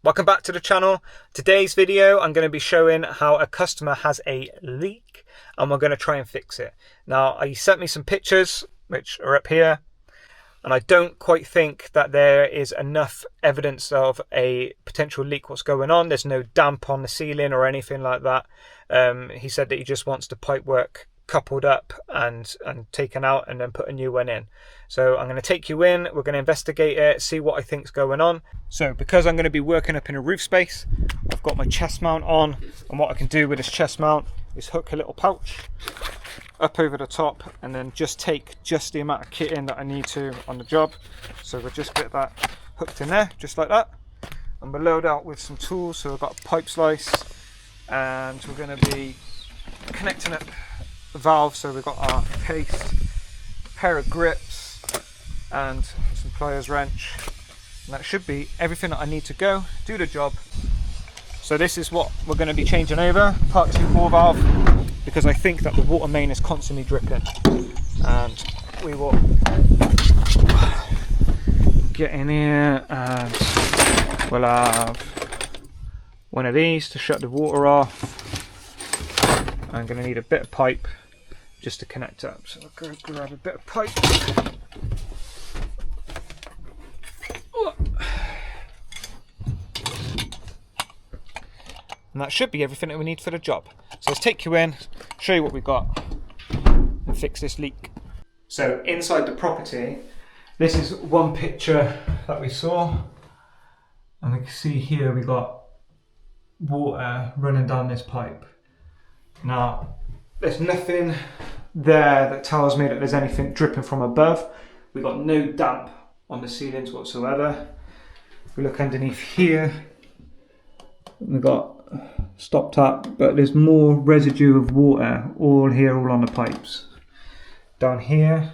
Welcome back to the channel. Today's video I'm going to be showing how a customer has a leak and we're going to try and fix it. Now he sent me some pictures which are up here and I don't quite think that there is enough evidence of a potential leak what's going on. There's no damp on the ceiling or anything like that. He said that he just wants the pipework coupled up and taken out and then put a new one in. So I'm going to take you in, we're going to investigate it, see what I think's going on. So because I'm going to be working up in a roof space, I've got my chest mount on, and what I can do with this chest mount is hook a little pouch up over the top and then just take just the amount of kit in that I need to on the job. So we'll just get that hooked in there just like that, and we'll load out with some tools. So I've got a pipe slice and we're going to be connecting up the valve. So we've got our paste, a pair of grips and some pliers wrench, and that should be everything that I need to go do the job. So this is what we're going to be changing over, part 2 bore valve, because I think that the water main is constantly dripping, and we will get in here and we'll have one of these to shut the water off. I'm going to need a bit of pipe just to connect up, so I'll go grab a bit of pipe. And that should be everything that we need for the job. So let's take you in, show you what we've got and fix this leak. So inside the property, this is one picture that we saw, and we can see here we got water running down this pipe. Now there's nothing there that tells me that there's anything dripping from above. We've got no damp on the ceilings whatsoever. If we look underneath here, we've got stop tap, but there's more residue of water all here, all on the pipes. Down here,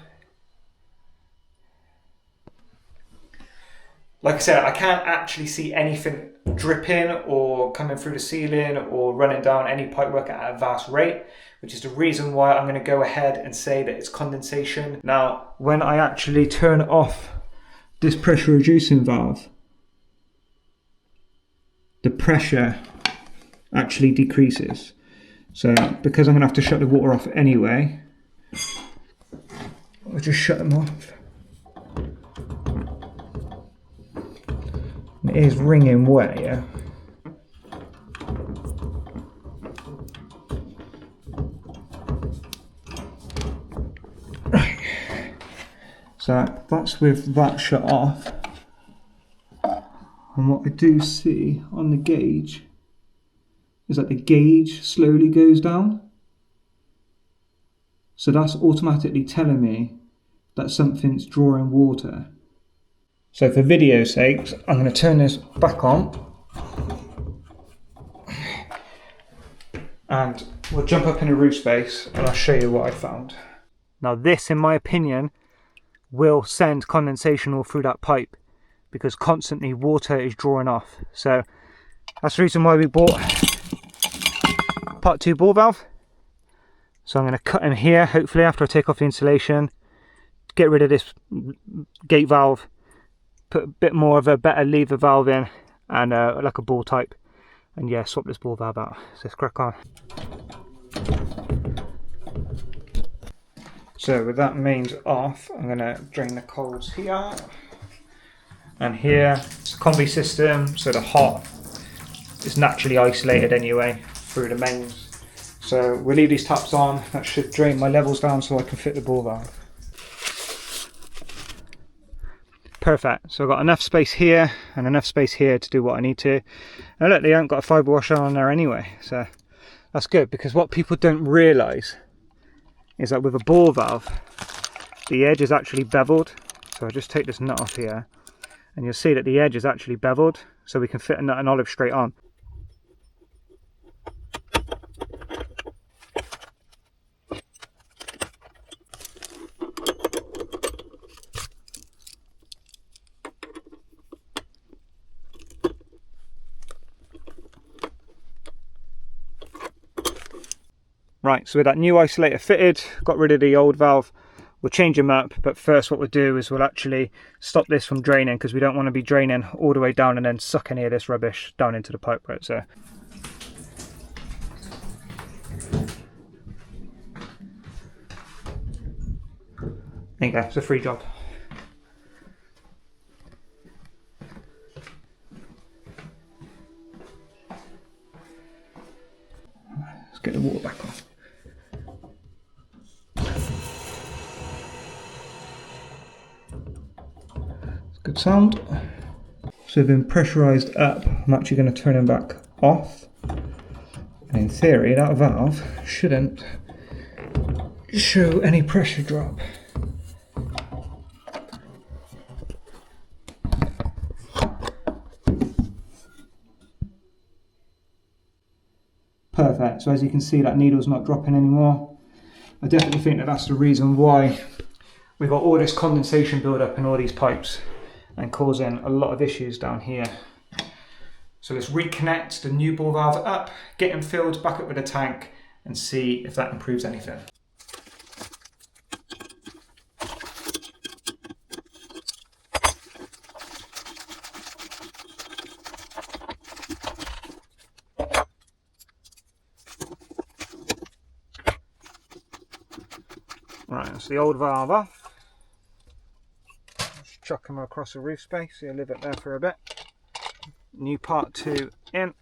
like I said, I can't actually see anything dripping or coming through the ceiling or running down any pipework at a vast rate, which is the reason why I'm going to go ahead and say that it's condensation. Now, when I actually turn off this pressure reducing valve, the pressure actually decreases. So because I'm going to have to shut the water off anyway, I'll just shut them off. It is ringing wet, yeah. Right. So that's with that shut off. And what I do see on the gauge is that the gauge slowly goes down. So that's automatically telling me that something's drawing water. So for video's sake, I'm going to turn this back on and we'll jump up in a roof space and I'll show you what I found. Now this, in my opinion, will send condensation all through that pipe because constantly water is drawing off. So that's the reason why we bought part 2 bore valve. So I'm going to cut in here, hopefully after I take off the insulation, get rid of this gate valve, put a bit more of a better lever valve in, and like a ball type, and yeah, swap this ball valve out. So let's crack on. So with that mains off, I'm going to drain the coals here and here. It's a combi system, so the hot is naturally isolated anyway through the mains. So we'll leave these taps on. That should drain my levels down so I can fit the ball valve. Perfect. So I've got enough space here and enough space here to do what I need to. And look, they haven't got a fibre washer on there anyway, so that's good, because what people don't realise is that with a bore valve, the edge is actually beveled. So I'll just take this nut off here and you'll see that the edge is actually beveled, so we can fit a nut and olive straight on. Right, so with that new isolator fitted, got rid of the old valve, We'll change them up, but first what we'll do is we'll actually stop this from draining, because we don't want to be draining all the way down and then suck any of this rubbish down into the pipework. So there you go, it's a free job. Let's get the water back on. Good sound. So they've been pressurised up. I'm actually going to turn them back off. And in theory, that valve shouldn't show any pressure drop. Perfect. So as you can see, that needle's not dropping anymore. I definitely think that that's the reason why we've got all this condensation build up in all these pipes and causing a lot of issues down here. So let's reconnect the new ball valve up, get them filled back up with a tank and see if that improves anything. Right, that's the old valve off. Just chuck them across the roof space, so you'll leave it there for a bit. New part 2 in.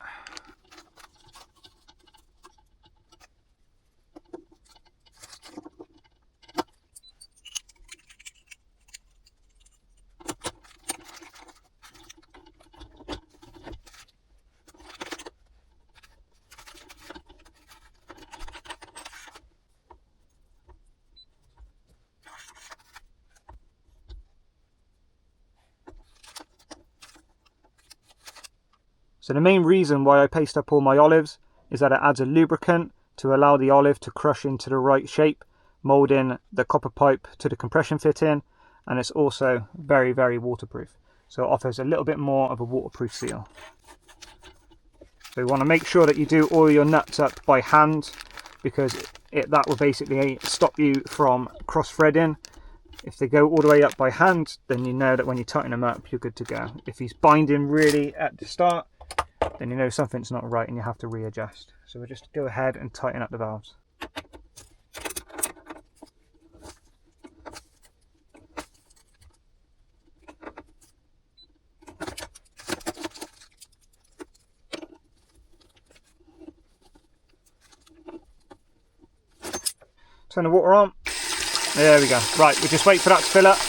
So the main reason why I paste up all my olives is that it adds a lubricant to allow the olive to crush into the right shape, moulding the copper pipe to the compression fitting, and it's also very, very waterproof. So it offers a little bit more of a waterproof seal. So you want to make sure that you do all your nuts up by hand, because that will basically stop you from cross-threading. If they go all the way up by hand, then you know that when you tighten them up, you're good to go. If he's binding really at the start, then you know something's not right and you have to readjust. So we'll just go ahead and tighten up the valves. Turn the water on. There we go. Right, we just wait for that to fill up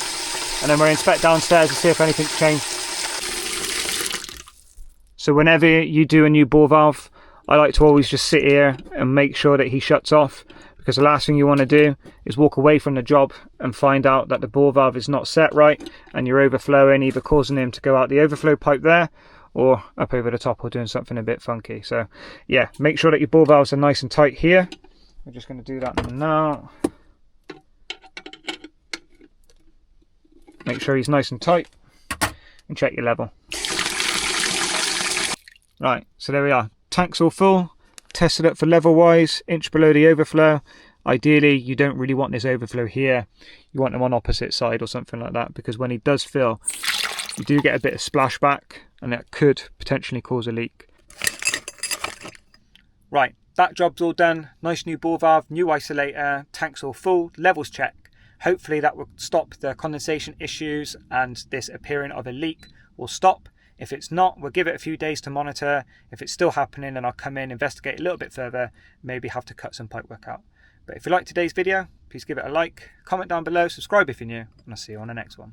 and then we'll inspect downstairs to see if anything's changed. So whenever you do a new ball valve, I like to always just sit here and make sure that he shuts off, because the last thing you want to do is walk away from the job and find out that the ball valve is not set right and you're overflowing, either causing him to go out the overflow pipe there or up over the top or doing something a bit funky. So yeah, make sure that your ball valves are nice and tight here. We're just going to do that now. Make sure he's nice and tight and check your level. Right, so there we are. Tank's all full, tested it for level wise, inch below the overflow. Ideally, you don't really want this overflow here. You want them on opposite side or something like that, because when he does fill, you do get a bit of splashback and that could potentially cause a leak. Right, that job's all done. Nice new ball valve, new isolator, tank's all full, levels check. Hopefully that will stop the condensation issues and this appearing of a leak will stop. If it's not, we'll give it a few days to monitor. If it's still happening, then I'll come in, investigate a little bit further, maybe have to cut some pipework out. But if you liked today's video, please give it a like, comment down below, subscribe if you're new, and I'll see you on the next one.